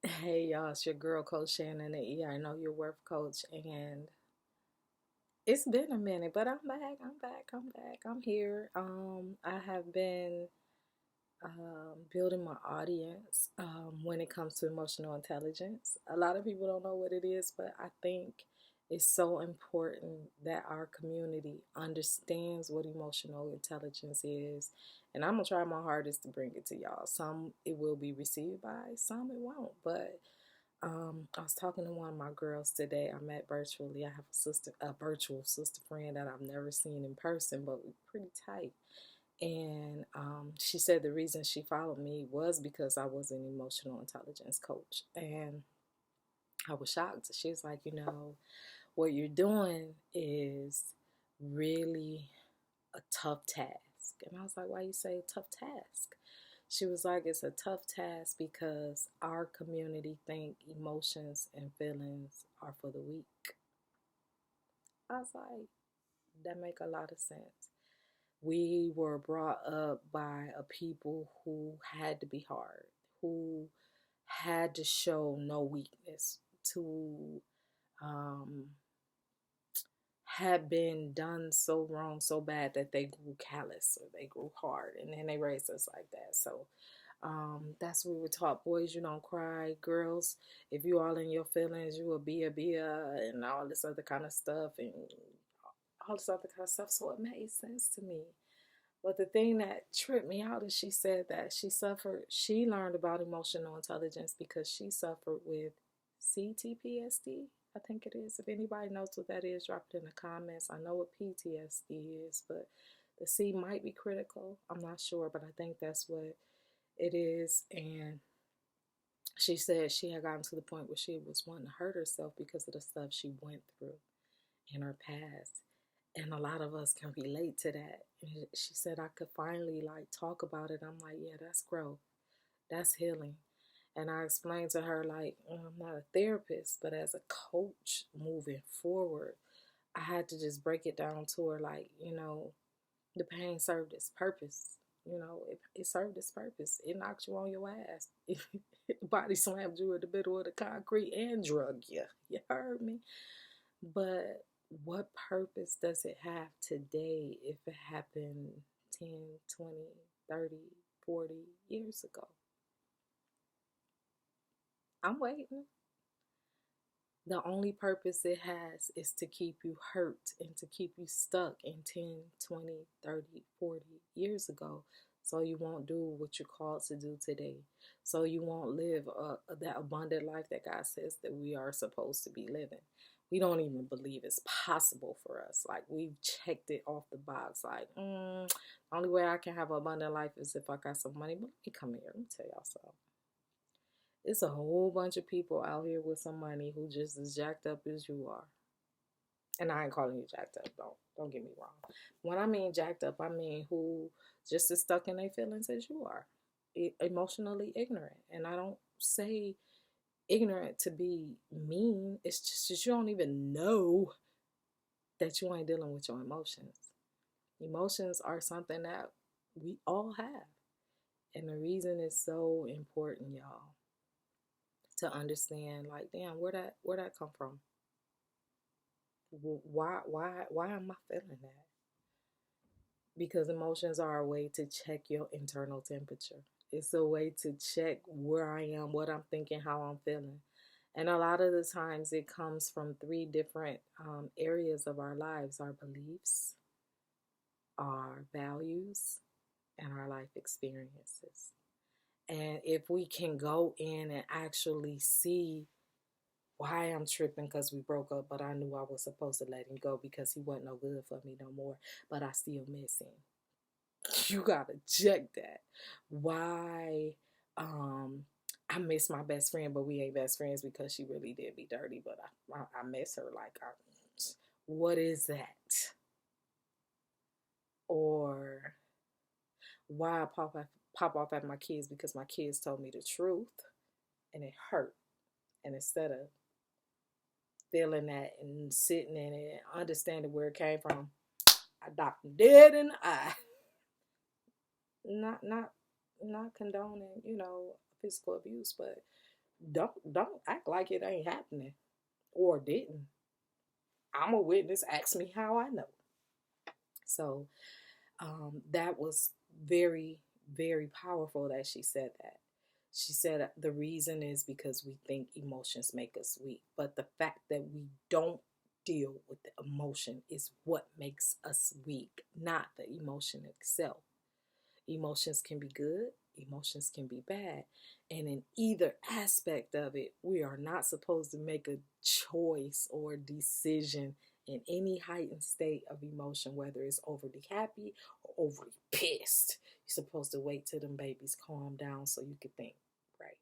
Hey y'all, it's your girl Coach Shannon, the I Know Your Worth coach, and it's been a minute, but I'm back. I'm here. I have been building my audience when it comes to emotional intelligence. A lot of people don't know what it is, but I think it's so important that our community understands what emotional intelligence is. And I'm gonna try my hardest to bring it to y'all. Some it will be received by, some it won't. But I was talking to one of my girls today. I met virtually. I have a virtual sister friend that I've never seen in person, but we're pretty tight. And she said the reason she followed me was because I was an emotional intelligence coach. And I was shocked. She was like, what you're doing is really a tough task. And I was like, why you say tough task? She was like, it's a tough task because our community think emotions and feelings are for the weak. I was like, that make a lot of sense. We were brought up by a people who had to be hard, who had to show no weakness, to um, had been done so wrong, so bad that they grew callous or they grew hard, and then they raised us like that. So that's what we were taught. Boys, you don't cry. Girls, if you all in your feelings, you will be a, and all this other kind of stuff, and all this other kind of stuff. So it made sense to me. But the thing that tripped me out is she said that she learned about emotional intelligence because she suffered with CTPSD, I think it is. If anybody knows what that is, drop it in the comments. I know what PTSD is, but the C might be critical. I'm not sure, but I think that's what it is. And she said she had gotten to the point where she was wanting to hurt herself because of the stuff she went through in her past. And a lot of us can relate to that. And she said I could finally like talk about it. I'm like, yeah, that's growth. That's healing. And I explained to her like, I'm not a therapist, but as a coach moving forward, I had to just break it down to her like, the pain served its purpose. It served its purpose. It knocked you on your ass. Body slammed you in the middle of the concrete and drug you. You heard me? But what purpose does it have today if it happened 10, 20, 30, 40 years ago? I'm waiting. The only purpose it has is to keep you hurt and to keep you stuck in 10, 20, 30, 40 years ago. So you won't do what you're called to do today. So you won't live that abundant life that God says that we are supposed to be living. We don't even believe it's possible for us. Like we've checked it off the box. Like, the only way I can have an abundant life is if I got some money. But let me come here. Let me tell y'all something. It's a whole bunch of people out here with some money who just as jacked up as you are. And I ain't calling you jacked up. Don't get me wrong. When I mean jacked up, I mean who just as stuck in their feelings as you are, emotionally ignorant. And I don't say ignorant to be mean. It's just that you don't even know that you ain't dealing with your emotions. Emotions are something that we all have. And the reason it's so important, y'all, to understand, like, damn, where that come from? Why am I feeling that? Because emotions are a way to check your internal temperature. It's a way to check where I am, what I'm thinking, how I'm feeling. And a lot of the times it comes from three different areas of our lives: our beliefs, our values, and our life experiences. And if we can go in and actually see why I'm tripping because we broke up, but I knew I was supposed to let him go because he wasn't no good for me no more, but I still miss him. You gotta check that. Why I miss my best friend, but we ain't best friends because she really did me dirty, but I miss her. Like, what is that? Or why I pop off at my kids because my kids told me the truth and it hurt. And instead of feeling that and sitting in it and understanding where it came from, I knocked them dead in the eye. Not condoning, physical abuse, but Don't act like it ain't happening or didn't. I'm a witness. Ask me how I know. So that was very, very powerful that she said that. She said the reason is because we think emotions make us weak, but the fact that we don't deal with the emotion is what makes us weak, not the emotion itself. Emotions can be good, emotions can be bad. And in either aspect of it, we are not supposed to make a choice or decision in any heightened state of emotion, whether it's overly happy or overly pissed. You're supposed to wait till them babies calm down so you can think, right?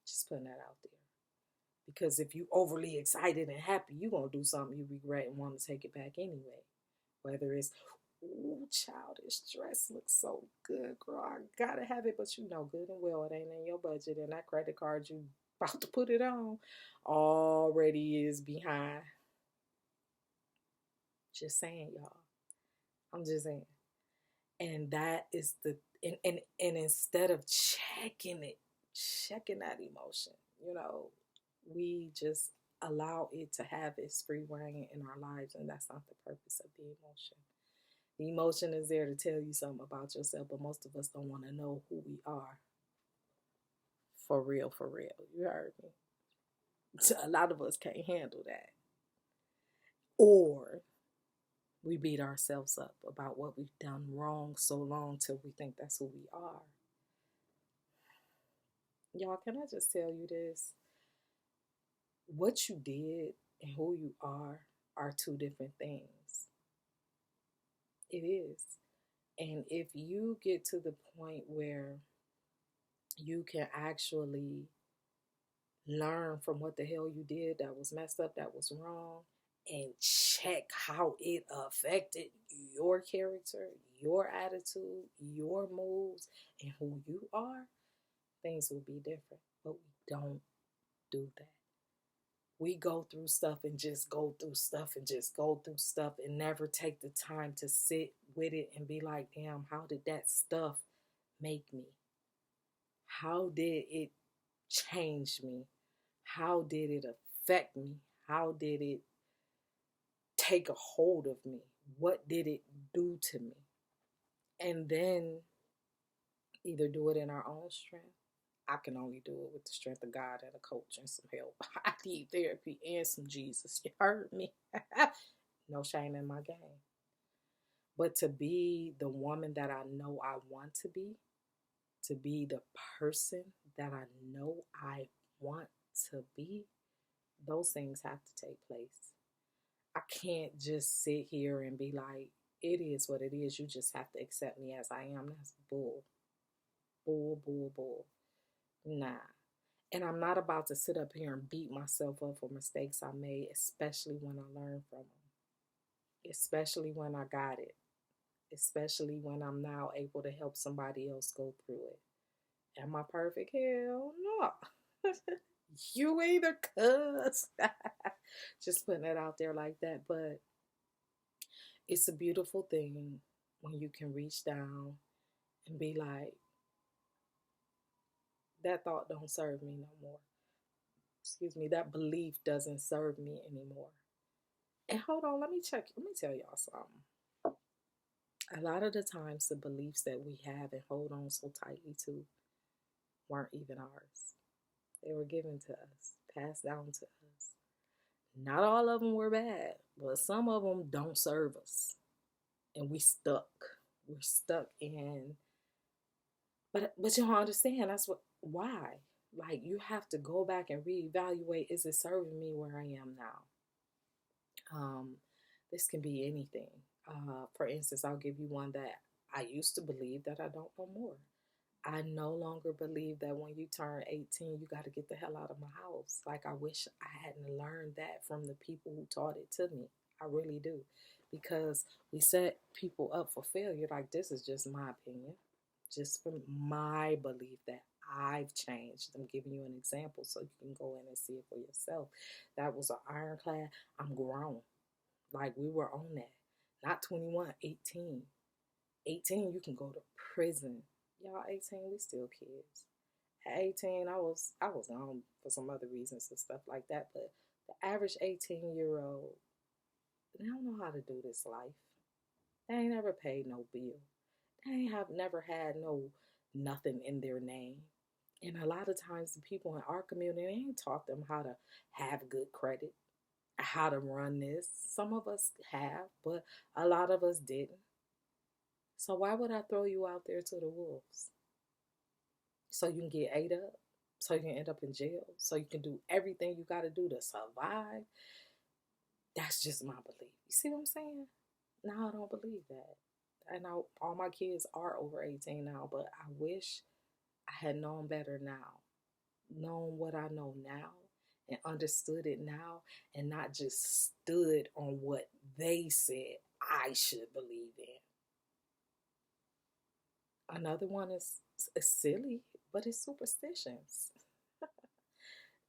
Just putting that out there. Because if you overly excited and happy, you're going to do something you regret and want to take it back anyway. Whether it's, ooh, childish dress looks so good, girl. I gotta have it, but you know good and well it ain't in your budget, and that credit card you about to put it on already is behind. Just saying, y'all. I'm just saying. And that is and instead of checking that emotion, you know, we just allow it to have its free reign in our lives, and that's not the purpose of the emotion. The emotion is there to tell you something about yourself, but most of us don't want to know who we are. For real, for real. You heard me. A lot of us can't handle that. Or we beat ourselves up about what we've done wrong so long till we think that's who we are. Y'all, can I just tell you this? What you did and who you are two different things. It is. And if you get to the point where you can actually learn from what the hell you did that was messed up, that was wrong, and check how it affected your character, your attitude, your moves, and who you are, things will be different. But we don't do that. We go through stuff and just go through stuff and just go through stuff and never take the time to sit with it and be like, damn, how did that stuff make me? How did it change me? How did it affect me? How did it take a hold of me? What did it do to me? And then either do it in our own strength. I can only do it with the strength of God and a coach and some help. I need therapy and some Jesus. You heard me? No shame in my game. But to be the woman that I know I want to be the person that I know I want to be, those things have to take place. I can't just sit here and be like, it is what it is. You just have to accept me as I am. That's bull. Bull, bull, bull. Nah. And I'm not about to sit up here and beat myself up for mistakes I made, especially when I learned from them, especially when I got it, especially when I'm now able to help somebody else go through it. Am I perfect? Hell no. You either, cuz. Just putting it out there like that. But it's a beautiful thing when you can reach down and be like, that thought don't serve me no more. Excuse me, that belief doesn't serve me anymore. And hold on, let me tell y'all something. A lot of the times the beliefs that we have and hold on so tightly to weren't even ours. They were given to us, passed down to us. Not all of them were bad, but some of them don't serve us. And we stuck. We're stuck in. But you don't understand. That's why. Like, you have to go back and reevaluate. Is it serving me where I am now? This can be anything. For instance, I'll give you one that I used to believe that I don't know more. I no longer believe that when you turn 18, you got to get the hell out of my house. Like, I wish I hadn't learned that from the people who taught it to me. I really do. Because we set people up for failure. Like, this is just my opinion. Just from my belief that I've changed. I'm giving you an example so you can go in and see it for yourself. That was an ironclad. I'm grown. Like, we were on that. Not 21, 18. 18, you can go to prison. Y'all, 18, we still kids. At 18, I was gone for some other reasons and stuff like that. But the average 18-year-old, they don't know how to do this life. They ain't never paid no bill. They ain't have never had no nothing in their name. And a lot of times the people in our community ain't taught them how to have good credit, how to run this. Some of us have, but a lot of us didn't. So why would I throw you out there to the wolves? So you can get ate up, so you can end up in jail, so you can do everything you got to do to survive. That's just my belief. You see what I'm saying? No, I don't believe that. And all my kids are over 18 now, but I wish I had known better now, known what I know now, and understood it now, and not just stood on what they said I should believe in. Another one is silly, but it's superstitions.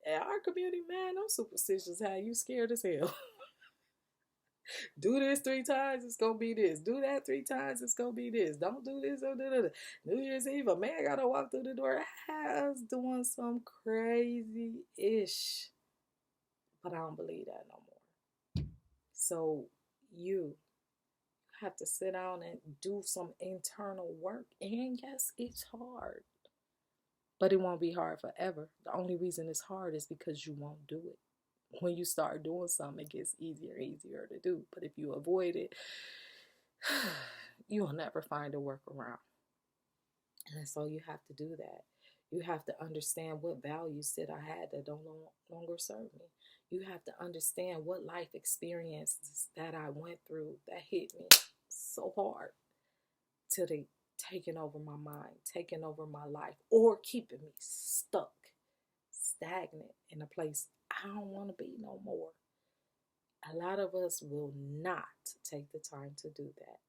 In our community, man, those superstitions have you scared as hell. Do this 3 times, it's gonna be this. Do that 3 times, it's gonna be this. Don't do this. Or New Year's Eve, a man gotta walk through the door. I was doing some crazy ish, but I don't believe that no more. So you have to sit down and do some internal work. And yes, it's hard, but it won't be hard forever. The only reason it's hard is because you won't do it. When you start doing something, it gets easier and easier to do. But if you avoid it, you'll never find a workaround. And so you have to do that. You have to understand what values that I had that don't no longer serve me. You have to understand what life experiences that I went through that hit me so hard till they taking over my mind, taking over my life, or keeping me stuck, stagnant in a place I don't want to be no more. A lot of us will not take the time to do that.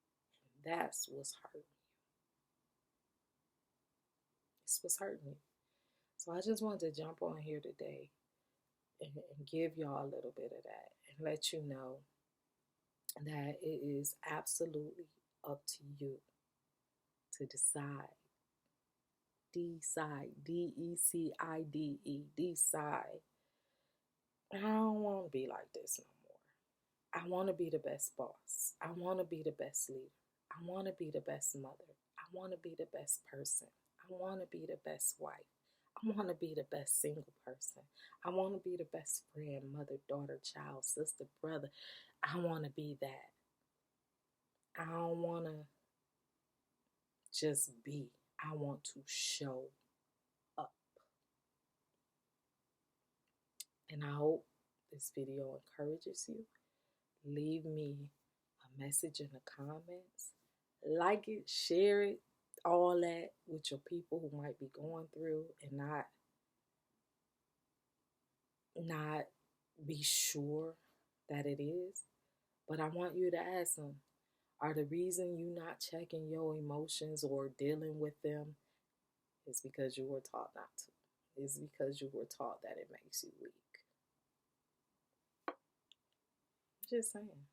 That's what's hurting. It's what's hurting me. So I just wanted to jump on here today and give y'all a little bit of that and let you know that it is absolutely up to you to decide. Decide. Decide. Decide. I don't want to be like this no more. I want to be the best boss. I want to be the best leader. I want to be the best mother. I want to be the best person. I want to be the best wife. I want to be the best single person. I want to be the best friend, mother, daughter, child, sister, brother. I want to be that. I don't want to just be. I want to show up. And I hope this video encourages you. Leave me a message in the comments. Like it, share it, all that with your people who might be going through and not be sure that it is. But I want you to ask them, are the reason you not checking your emotions or dealing with them is because you were taught not to. It's because you were taught that it makes you weak. Just saying.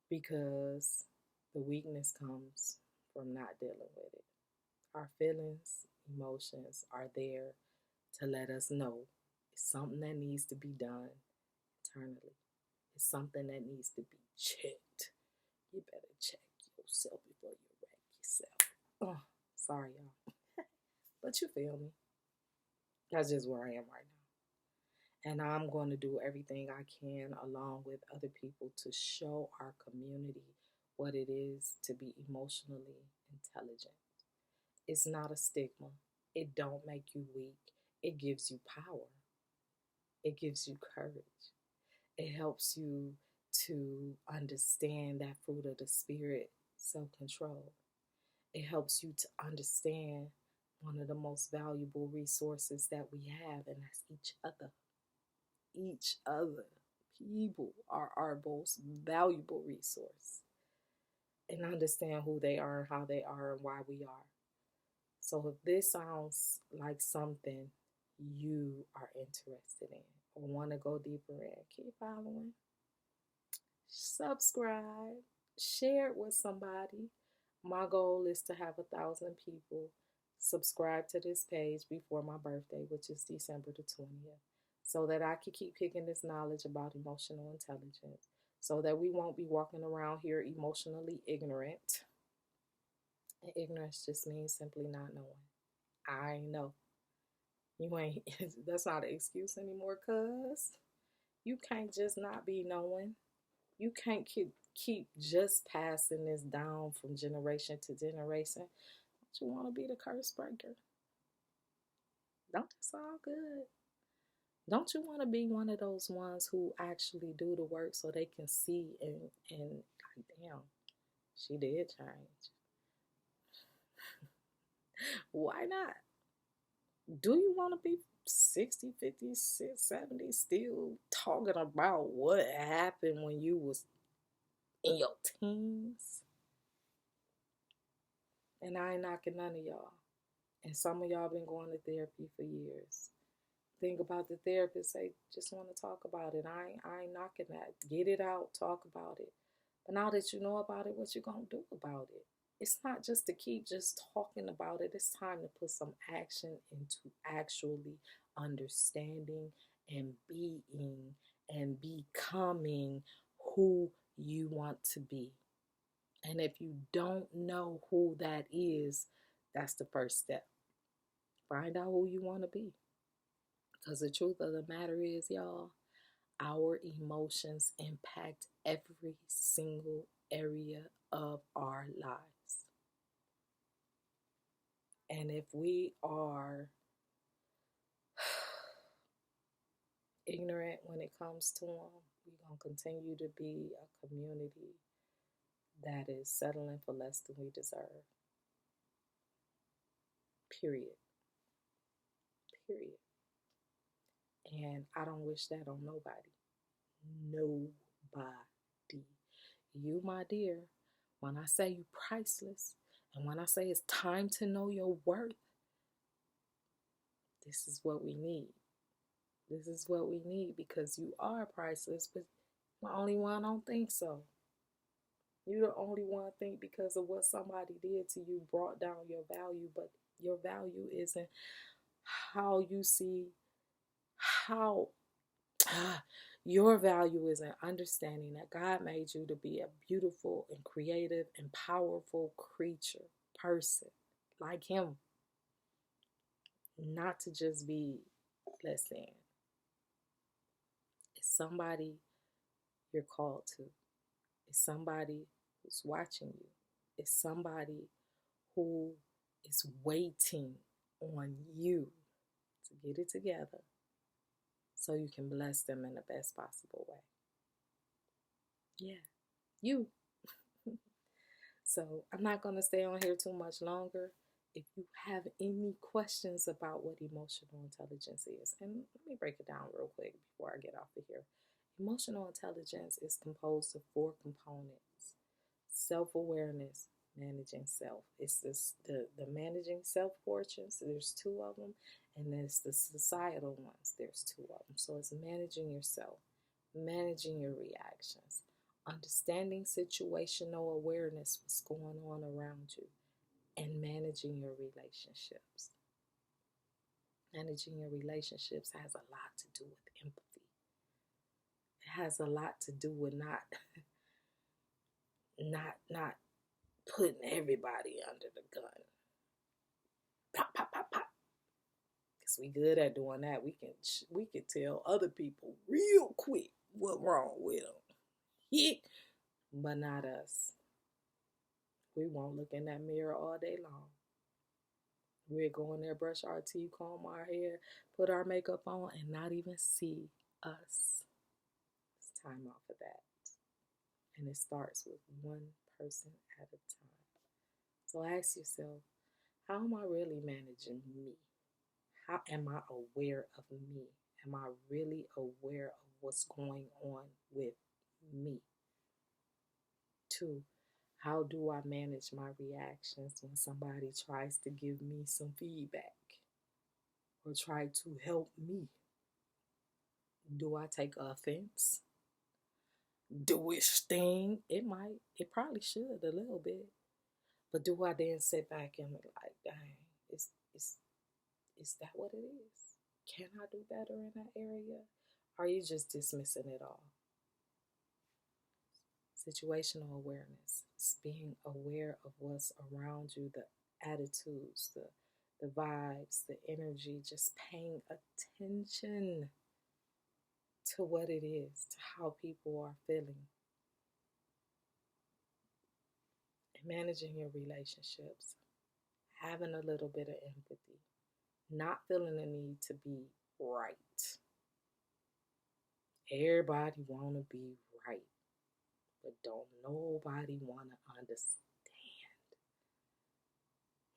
Because the weakness comes from not dealing with it. Our feelings, emotions are there to let us know it's something that needs to be done internally. It's something that needs to be checked. You better check yourself before you wreck yourself. Oh, sorry, y'all. But you feel me. That's just where I am right now. And I'm going to do everything I can along with other people to show our community what it is to be emotionally intelligent. It's not a stigma. It don't make you weak. It gives you power. It gives you courage. It helps you to understand that fruit of the spirit, self-control. It helps you to understand one of the most valuable resources that we have, and that's each other. Each other. People are our most valuable resource. And understand who they are and how they are and why we are. So if this sounds like something you are interested in or want to go deeper in, keep following. Subscribe. Share it with somebody. My goal is to have 1,000 people subscribe to this page before my birthday, which is December the 20th, so that I can keep picking this knowledge about emotional intelligence, so that we won't be walking around here emotionally ignorant. And ignorance just means simply not knowing. I know. You ain't, that's not an excuse anymore, cuz you can't just not be knowing. You can't keep just passing this down from generation to generation. Don't you want to be the curse breaker? Don't that sound good? Don't you want to be one of those ones who actually do the work so they can see and like, damn, she did change. Why not? Do you want to be 60, 50, 70 still talking about what happened when you was in your teens? And I ain't knocking none of y'all. And some of y'all been going to therapy for years. Think about the therapist, say, just want to talk about it. I ain't knocking that. Get it out, talk about it. But now that you know about it, what you gonna do about it? It's not just to keep just talking about it. It's time to put some action into actually understanding and being and becoming who you want to be. And if you don't know who that is, that's the first step. Find out who you want to be. Because the truth of the matter is, y'all, our emotions impact every single area of our lives. And if we are ignorant when it comes to them, we're going to continue to be a community that is settling for less than we deserve. Period. Period. And I don't wish that on nobody. Nobody. You, my dear, when I say you priceless, and when I say it's time to know your worth, this is what we need. This is what we need, because you are priceless, but the only one don't think so. You're the only one think because of what somebody did to you brought down your value, but your value isn't how you see how your value is in understanding that God made you to be a beautiful and creative and powerful creature, person like Him. Not to just be less than. It's somebody you're called to. It's somebody who's watching you. It's somebody who is waiting on you to get it together so you can bless them in the best possible way. Yeah, you. So I'm not going to stay on here too much longer. If you have any questions about what emotional intelligence is, and let me break it down real quick before I get off of here. Emotional intelligence is composed of 4 components: self-awareness, managing self. It's this the managing self portions. There's 2 of them, and there's the societal ones. There's 2 of them. So it's managing yourself, managing your reactions, understanding situational awareness, what's going on around you, and managing your relationships. Managing your relationships has a lot to do with empathy. It has a lot to do with not putting everybody under the gun. Pop, pop, pop, pop. Because we good at doing that. We can tell other people real quick what's wrong with them. Yeah. But not us. We won't look in that mirror all day long. We'll go in there, brush our teeth, comb our hair, put our makeup on, and not even see us. It's time off of that. And it starts with one person at a time. So ask yourself, how am I really managing me? How am I aware of me? Am I really aware of what's going on with me? 2, how do I manage my reactions when somebody tries to give me some feedback or try to help me? Do I take offense? Do it sting? It might. It probably should a little bit. But do I then sit back and be like, dang, Is is that what it is? Can I do better in that area? Are you just dismissing it all? Situational awareness is being aware of what's around you, the attitudes, the vibes, the energy, just paying attention to what it is, to how people are feeling, and managing your relationships, having a little bit of empathy, not feeling the need to be right. Everybody want to be right, but don't nobody want to understand.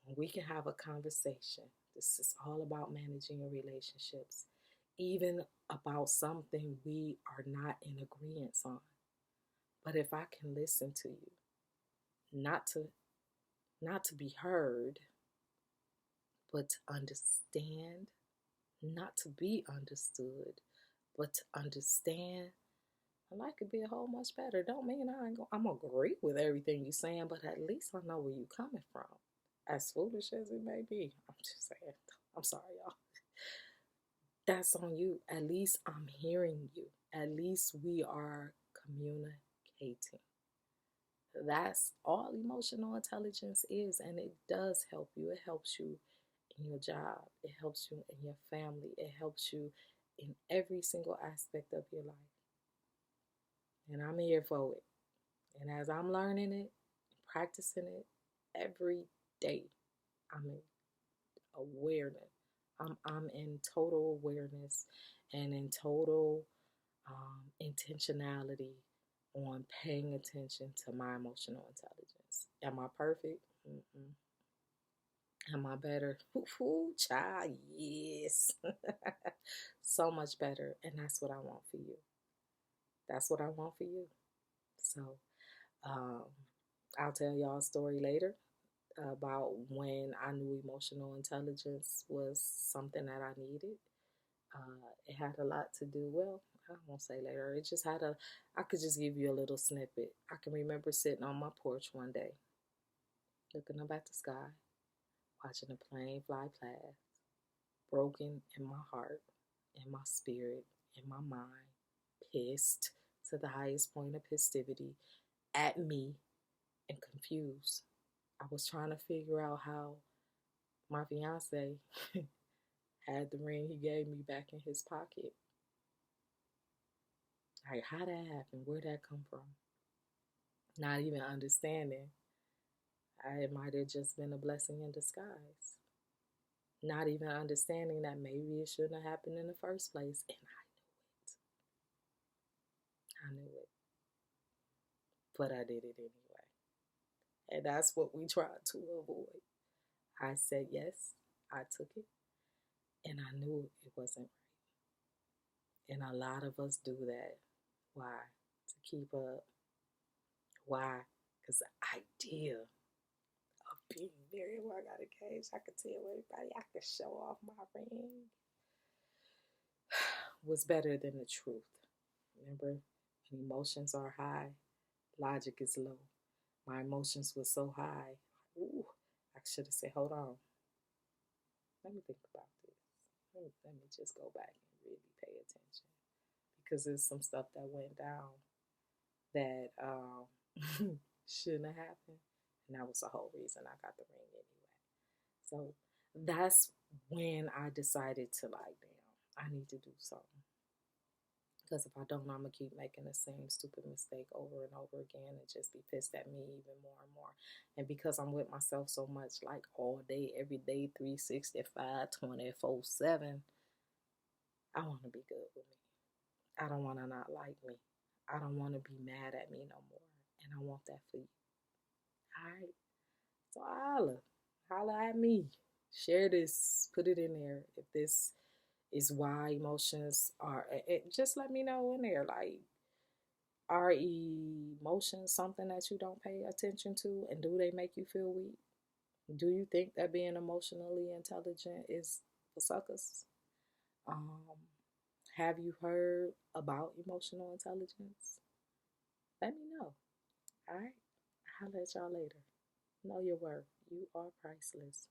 When we can have a conversation, this is all about managing your relationships, even about something we are not in agreement on. But if I can listen to you, not to not to be heard, but to understand, not to be understood, but to understand, my life could be a whole much better. Don't mean I'm gonna agree with everything you're saying, but at least I know where you're coming from. As foolish as it may be, I'm just saying. I'm sorry, y'all. That's on you. At least I'm hearing you. At least we are communicating. That's all emotional intelligence is, and it does help you. It helps you in your job, it helps you in your family, it helps you in every single aspect of your life. And I'm here for it. And as I'm learning it, practicing it every day, I'm in awareness. I'm in total awareness and in total intentionality on paying attention to my emotional intelligence. Am I perfect? Mm-mm. Am I better? Ooh, child, yes. So much better. And that's what I want for you. That's what I want for you. So um, I'll tell y'all a story later about when I knew emotional intelligence was something that I needed. It had a lot to do, well, I won't say later. It just had I could just give you a little snippet. I can remember sitting on my porch one day, looking up at the sky, watching a plane fly past, broken in my heart, in my spirit, in my mind, pissed to the highest point of festivity at me and confused. I was trying to figure out how my fiance had the ring he gave me back in his pocket. Like, how that happened? Where'd that come from? Not even understanding. It might have just been a blessing in disguise. Not even understanding that maybe it shouldn't have happened in the first place. And I knew it. But I did it anyway. And that's what we tried to avoid. I said yes, I took it, and I knew it wasn't right. And a lot of us do that. Why? To keep up. Why? Because the idea of being married, well, I got a cage, I could tell everybody, I could show off my ring, was better than the truth. Remember, when emotions are high, logic is low. My emotions were so high. Ooh, I should have said, hold on. Let me think about this. Let me just go back and really pay attention. Because there's some stuff that went down that shouldn't have happened. And that was the whole reason I got the ring anyway. So that's when I decided to, like, damn, I need to do something. Because if I don't, I'm going to keep making the same stupid mistake over and over again and just be pissed at me even more and more. And because I'm with myself so much, like all day, every day, 365, 24/7, I want to be good with me. I don't want to not like me. I don't want to be mad at me no more. And I want that for you. All right. So holla at me. Share this. Put it in there. If this is why emotions are, just let me know in there. Like, are emotions something that you don't pay attention to? And do they make you feel weak? Do you think that being emotionally intelligent is for suckers? Um, have you heard about emotional intelligence? Let me know. All right. I'll let y'all later. Know your worth. You are priceless.